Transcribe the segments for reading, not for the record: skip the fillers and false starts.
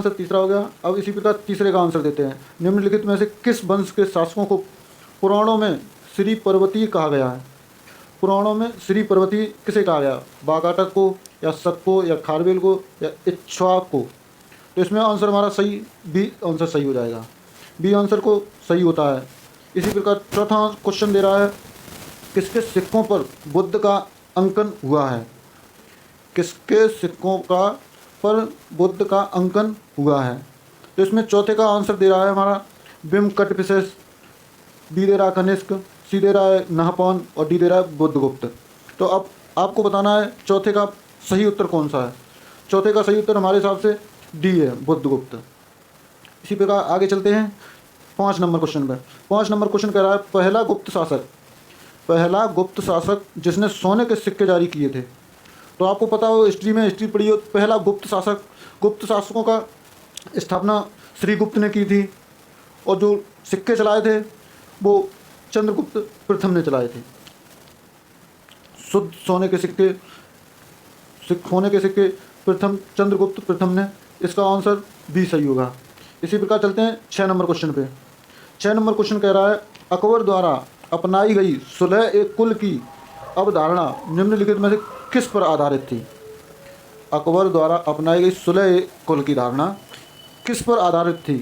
Answer तीसरा हो गया। अब इसी प्रकार तीसरे का आंसर देते हैं। निम्नलिखित में से किस वंश के शासकों को पुराणों में श्री पर्वतीय कहा गया है? पुराणों में श्री पर्वतीय किसे कहा गया? बागाटक को, या शक को, या खारवेल को, या इक्ष्वाक को? तो इसमें आंसर हमारा सही बी आंसर सही हो जाएगा। बी आंसर को सही होता है। इसी प्रकार चौथा क्वेश्चन दे रहा है, किसके सिक्कों पर बुद्ध का अंकन हुआ है? किसके सिक्कों का पर बुद्ध का अंकन हुआ है? तो इसमें चौथे का आंसर दे रहा है हमारा बिम कट विशेष, बी दे रहा है कनिष्क, सी दे रहा है नहपान और डी दे रहा है बुद्धगुप्त। तो अब आपको बताना है चौथे का सही उत्तर कौन सा है। चौथे का सही उत्तर हमारे हिसाब से डी है, बुद्धगुप्त। इसी प्रकार आगे चलते हैं 5 नंबर क्वेश्चन पर। 5 नंबर क्वेश्चन कह रहा है, पहला गुप्त शासक जिसने सोने के सिक्के जारी किए थे। तो आपको पता हो, हिस्ट्री में हिस्ट्री पढ़ी हो, पहला गुप्त शासकों का स्थापना श्रीगुप्त ने की थी, और जो सिक्के चलाए थे वो चंद्रगुप्त प्रथम ने चलाए थे। शुद्ध सोने के सिक्के प्रथम चंद्रगुप्त प्रथम ने। इसका आंसर बी सही होगा। इसी प्रकार चलते हैं 6 नंबर क्वेश्चन पे। 6 नंबर क्वेश्चन कह रहा है, अकबर द्वारा अपनाई गई सुलह ए कुल की अवधारणा निम्नलिखित में से किस पर आधारित थी? अकबर द्वारा अपनाई गई सुलह ए कुल की धारणा किस पर आधारित थी?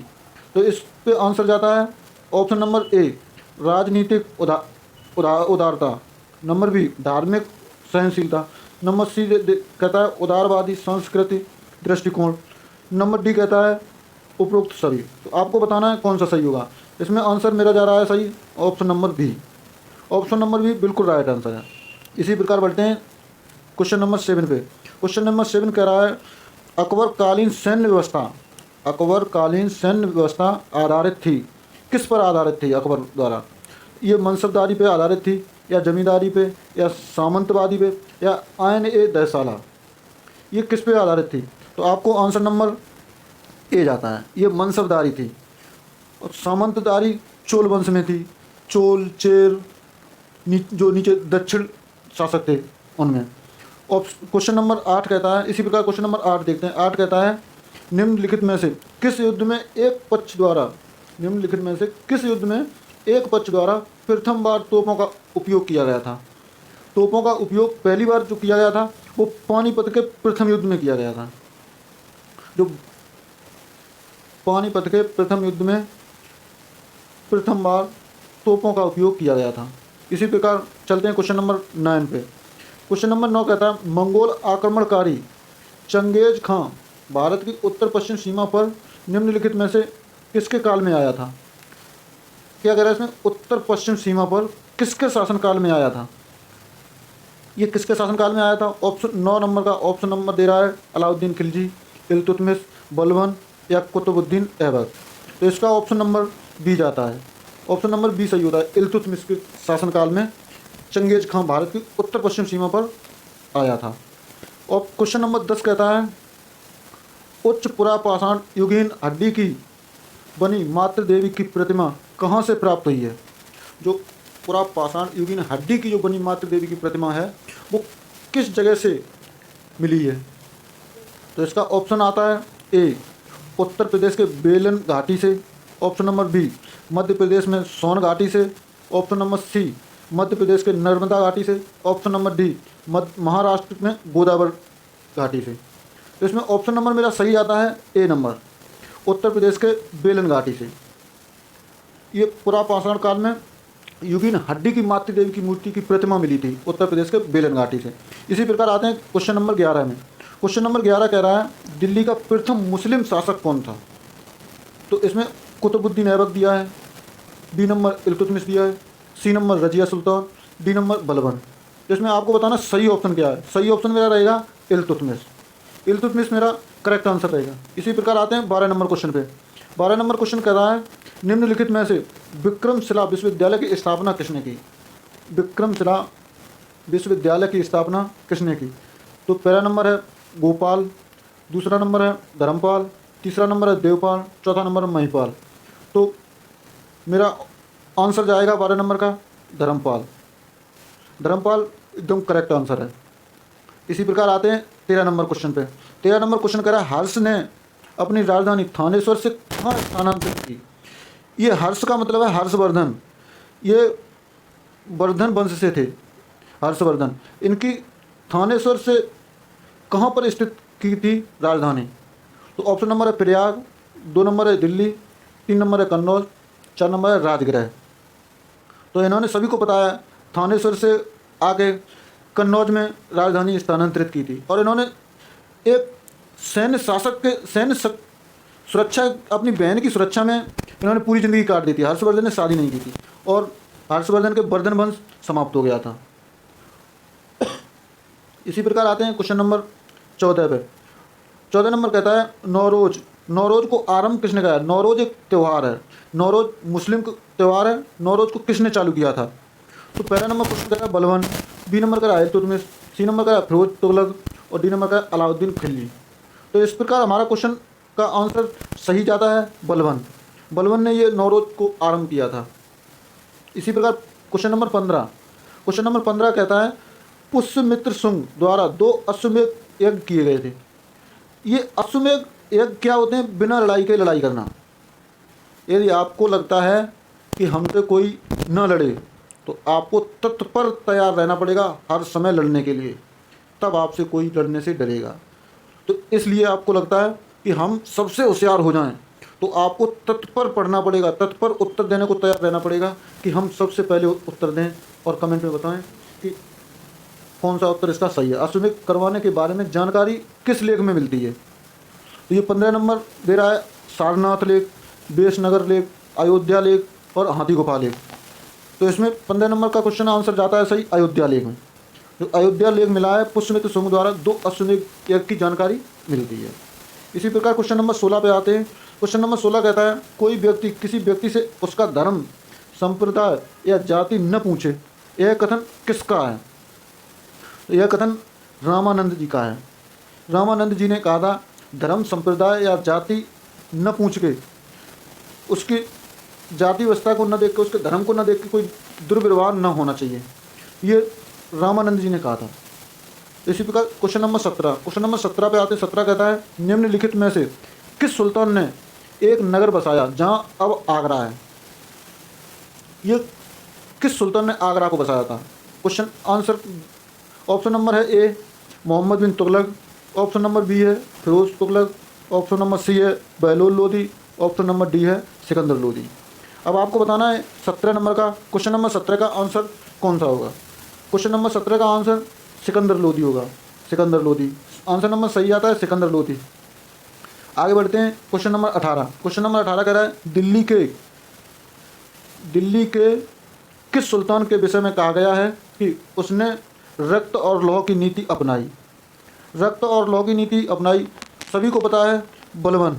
तो इस पे आंसर जाता है ऑप्शन नंबर ए, राजनीतिक उदारता। नंबर बी, धार्मिक सहनशीलता। नंबर सी कहता है उदारवादी सांस्कृतिक दृष्टिकोण। नंबर डी कहता है उपरोक्त सभी। तो आपको बताना है कौन सा सही होगा। इसमें आंसर मेरा जा रहा है सही, option number B. Option number B बिल्कुल राइट आंसर है। इसी प्रकार बढ़ते हैं क्वेश्चन नंबर 7 पे। क्वेश्चन नंबर 7 कह रहा है, अकबरकालीन सैन्य व्यवस्था आधारित थी, किस पर आधारित थी अकबर द्वारा? ये मनसबदारी पे आधारित थी, या जमींदारी पे, या सामंतवादी पे, या आयन ए दहसाला? ये किस पे आधारित थी? तो आपको आंसर नंबर ए जाता है, ये मनसबदारी थी। और सामंतदारी चोल वंश में थी, चोल, चेर, जो नीचे दक्षिण शासक थे उनमें। और क्वेश्चन नंबर 8 कहता है, इसी प्रकार क्वेश्चन नंबर 8 देखते हैं। 8 कहता है, निम्नलिखित में से किस युद्ध में एक पक्ष द्वारा प्रथम बार तोपों का उपयोग किया गया था? तोपों का उपयोग पहली बार जो किया गया था वो पानीपत के प्रथम युद्ध में किया गया था। जो पानीपत के प्रथम युद्ध में प्रथम बार तोपों का उपयोग किया गया था। इसी प्रकार चलते हैं क्वेश्चन नंबर 9 पे। क्वेश्चन नंबर 9 कहता है, मंगोल आक्रमणकारी चंगेज खां भारत की उत्तर पश्चिम सीमा पर निम्नलिखित में से किसके काल में आया था? क्या कह रहा है इसमें, उत्तर पश्चिम सीमा पर किसके शासनकाल में आया था? ये किसके शासनकाल में आया था? ऑप्शन 9 नंबर का ऑप्शन नंबर दे रहा है अलाउद्दीन खिलजी, इल्तुतमिश, बलबन, या कुतुबुद्दीन ऐबक। तो इसका ऑप्शन नंबर बी जाता है। ऑप्शन नंबर बी सही होता है। इल्तुतमिश के शासनकाल में चंगेज खां भारत की उत्तर पश्चिम सीमा पर आया था। और क्वेश्चन नंबर 10 कहता है, उच्च पुरापाषाण युगीन हड्डी की बनी मातृ देवी की प्रतिमा कहाँ से प्राप्त हुई है? जो पुरापाषाण युगीन हड्डी की जो बनी मातृ देवी की प्रतिमा है वो किस जगह से मिली है? तो इसका ऑप्शन आता है ए, उत्तर प्रदेश के बेलन घाटी से। Option number B, Madhya Pradesh में सोन घाटी से। ऑप्शन नंबर सी, मध्य प्रदेश के नर्मदा घाटी से। ऑप्शन नंबर डी, महाराष्ट्र में गोदावरी घाटी से। तो इसमें ऑप्शन नंबर मेरा सही आता है ए नंबर, उत्तर प्रदेश के बेलन घाटी से। ये पुरापाषाण काल में युगीन हड्डी की मातृ देवी की मूर्ति की प्रतिमा मिली थी उत्तर प्रदेश के बेलन घाटी से। इसी प्रकार आते हैं क्वेश्चन नंबर 11 में। क्वेश्चन नंबर 11 कह रहा है, दिल्ली का प्रथम मुस्लिम शासक कौन था? तो इसमें कुतुबुद्दीन ऐबक दिया है, बी नंबर इल्तुतमिश दिया है, सी number Razia Sultan, D number Balban. तो इसमें आपको बताना सही ऑप्शन क्या है। सही ऑप्शन मेरा रहेगा इल्तुतमिश। इल्तुतमिश मेरा करेक्ट आंसर रहेगा। इसी प्रकार आते हैं 12 नंबर क्वेश्चन पे। 12 नंबर क्वेश्चन कह रहा है, निम्नलिखित में से विक्रमशिला विश्वविद्यालय की स्थापना किसने की? विक्रमशिला विश्वविद्यालय की स्थापना किसने की? तो पहला नंबर है गोपाल, दूसरा नंबर है धर्मपाल, तीसरा नंबर है देवपाल, चौथा नंबर है महिपाल। तो मेरा आंसर जाएगा 12 नंबर का धर्मपाल। धर्मपाल एकदम करेक्ट आंसर है। इसी प्रकार आते हैं 13 नंबर क्वेश्चन पे। 13 नंबर क्वेश्चन कह रहा है, हर्ष ने अपनी राजधानी थानेश्वर से कहाँ स्थानांतरित की? ये हर्ष का मतलब है हर्षवर्धन, ये वर्धन वंश से थे हर्षवर्धन। इनकी थानेश्वर से कहाँ पर स्थित की थी राजधानी? तो ऑप्शन नंबर है प्रयाग, 2 नंबर है दिल्ली, 3 नंबर है कन्नौज, 4 नंबर है राजगृह। तो इन्होंने सभी को बताया थानेश्वर से आगे कन्नौज में राजधानी स्थानांतरित की थी। और इन्होंने एक सैन्य शासक के सुरक्षा, अपनी बहन की सुरक्षा में इन्होंने पूरी ज़िंदगी काट दी थी। हर्षवर्धन ने शादी नहीं की थी और हर्षवर्धन के वर्धन वंश समाप्त हो गया था। इसी प्रकार आते हैं क्वेश्चन नंबर 14 पे। 14 नंबर कहता है नौरोज। नौरोज को आरंभ किसने कराया? नौरोज एक त्यौहार है, नौरोज मुस्लिम त्यौहार है। नौरोज को किसने चालू किया था? तो पहला नंबर क्वेश्चन करा बलबन, बी नंबर करा इल्तुतमिश, सी नंबर करा फिरोज तुगलक और डी नंबर करा अलाउद्दीन खिलजी। तो इस प्रकार हमारा क्वेश्चन का आंसर सही जाता है बलबन। बलबन ने ये नौरोज को आरंभ किया था। इसी प्रकार क्वेश्चन नंबर 15। क्वेश्चन नंबर 15 कहता है पुष्यमित्र शुंग द्वारा 2 अश्वमेध यज्ञ किए गए थे। ये अश्वमेध यज्ञ क्या होते हैं? बिना लड़ाई के लड़ाई करना। यदि आपको लगता है कि हमसे कोई न लड़े तो आपको तत्पर तैयार रहना पड़ेगा हर समय लड़ने के लिए, तब आपसे कोई लड़ने से डरेगा। तो इसलिए आपको लगता है कि हम सबसे होशियार हो जाएं तो आपको तत्पर पढ़ना पड़ेगा, तत्पर उत्तर देने को तैयार रहना पड़ेगा कि हम सबसे पहले उत्तर दें। और कमेंट में बताएं कि कौन सा उत्तर इसका सही है। अश्वमेध करवाने के बारे में जानकारी किस लेख में मिलती है? तो ये 15 नंबर दे रहा है सारनाथ लेख, बेसनगर लेख, अयोध्या लेख और हाथी गुफा लेख। तो इसमें 15 नंबर का क्वेश्चन आंसर जाता है सही अयोध्या लेख में। जो अयोध्या लेख मिला है पुष्यमित्र शुंग द्वारा 2 अश्वमेध यज्ञ की जानकारी मिलती है। इसी प्रकार क्वेश्चन नंबर 16 पे आते हैं। क्वेश्चन नंबर 16 कहता है कोई व्यक्ति किसी व्यक्ति से उसका धर्म, संप्रदाय या जाति न पूछे, यह कथन किसका है? तो यह कथन रामानंद जी का है। रामानंद जी ने कहा था धर्म, संप्रदाय या जाति न पूछ के, उसकी जाति व्यवस्था को न देख के, उसके धर्म को न देख के कोई दुर्व्यवहार न होना चाहिए, ये रामानंद जी ने कहा था। इसी प्रकार क्वेश्चन नंबर 17। क्वेश्चन नंबर 17 पे आते हैं। 17 कहता है निम्नलिखित में से किस सुल्तान ने एक नगर बसाया जहां अब आगरा है? ये किस सुल्तान ने आगरा को बसाया था? क्वेश्चन आंसर ऑप्शन नंबर है A Mohammad bin Tughlaq, option number B है Firoz Tughlaq, option number C है Bahlol Lodi, option number D है सिकंदर लोदी। अब आपको बताना है 17 नंबर का, क्वेश्चन नंबर 17 का आंसर कौन सा होगा? क्वेश्चन नंबर 17 का आंसर सिकंदर लोदी होगा, सिकंदर लोदी। आंसर नंबर सही आता है सिकंदर लोदी। आगे बढ़ते हैं क्वेश्चन नंबर 18। क्वेश्चन नंबर 18 कह रहा है दिल्ली के किस सुल्तान के विषय में कहा गया है कि उसने रक्त और लौह की नीति अपनाई? रक्त और लौह की नीति अपनाई सभी को पता है बलबन।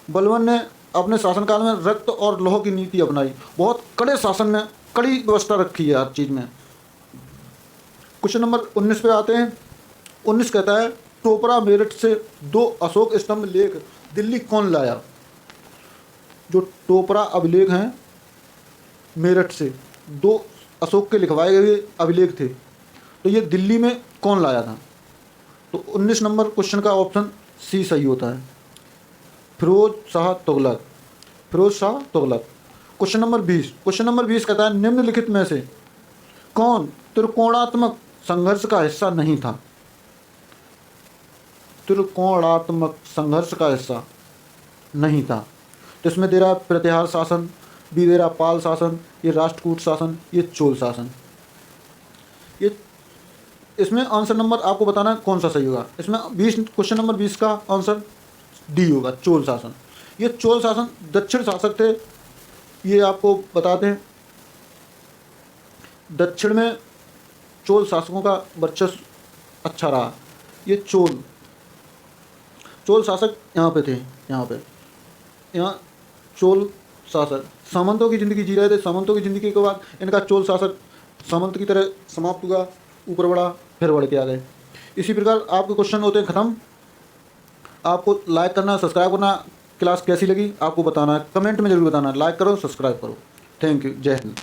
बलबन ने अपने शासनकाल में रक्त और लौह की नीति अपनाई। बहुत कड़े शासन में कड़ी व्यवस्था रखी है हर चीज़ में। क्वेश्चन नंबर 19 पे आते हैं। 19 कहता है टोपरा मेरठ से 2 अशोक स्तंभ लेख दिल्ली कौन लाया? जो टोपरा अभिलेख हैं मेरठ से 2 अशोक के लिखवाए गए अभिलेख थे, तो ये दिल्ली में कौन लाया था? तो 19 नंबर क्वेश्चन का ऑप्शन सी सही होता है, Firoz Shah Tughlaq, Firoz Shah Tughlaq. Question number 20। Question number 20 कहता है निम्नलिखित में से कौन त्रिकोणात्मक संघर्ष का हिस्सा नहीं था? त्रिकोणात्मक संघर्ष का हिस्सा नहीं था। तो इसमें दे रहा है प्रतिहार शासन, बी दे रहा पाल शासन, ये राष्ट्रकूट शासन, ये चोल शासन। ये इसमें आंसर नंबर आपको बताना है कौन सा सही होगा। इसमें 20 क्वेश्चन नंबर 20 का आंसर डी होगा, चोल शासन। ये चोल शासन दक्षिण शासक थे, ये आपको बताते हैं। दक्षिण में चोल शासकों का वर्चस्व अच्छा रहा। ये चोल शासक यहाँ पे थे, यहाँ चोल शासक सामंतों की ज़िंदगी जी रहे थे। सामंतों की ज़िंदगी के बाद इनका चोल शासक सामंत की तरह समाप्त हुआ, ऊपर बढ़ा, फिर बढ़ के आ गए। इसी प्रकार आपके क्वेश्चन होते हैं ख़त्म। आपको लाइक करना, सब्सक्राइब करना। क्लास कैसी लगी आपको बताना है, कमेंट में ज़रूर बताना। लाइक करो, सब्सक्राइब करो। थैंक यू, जय हिंद।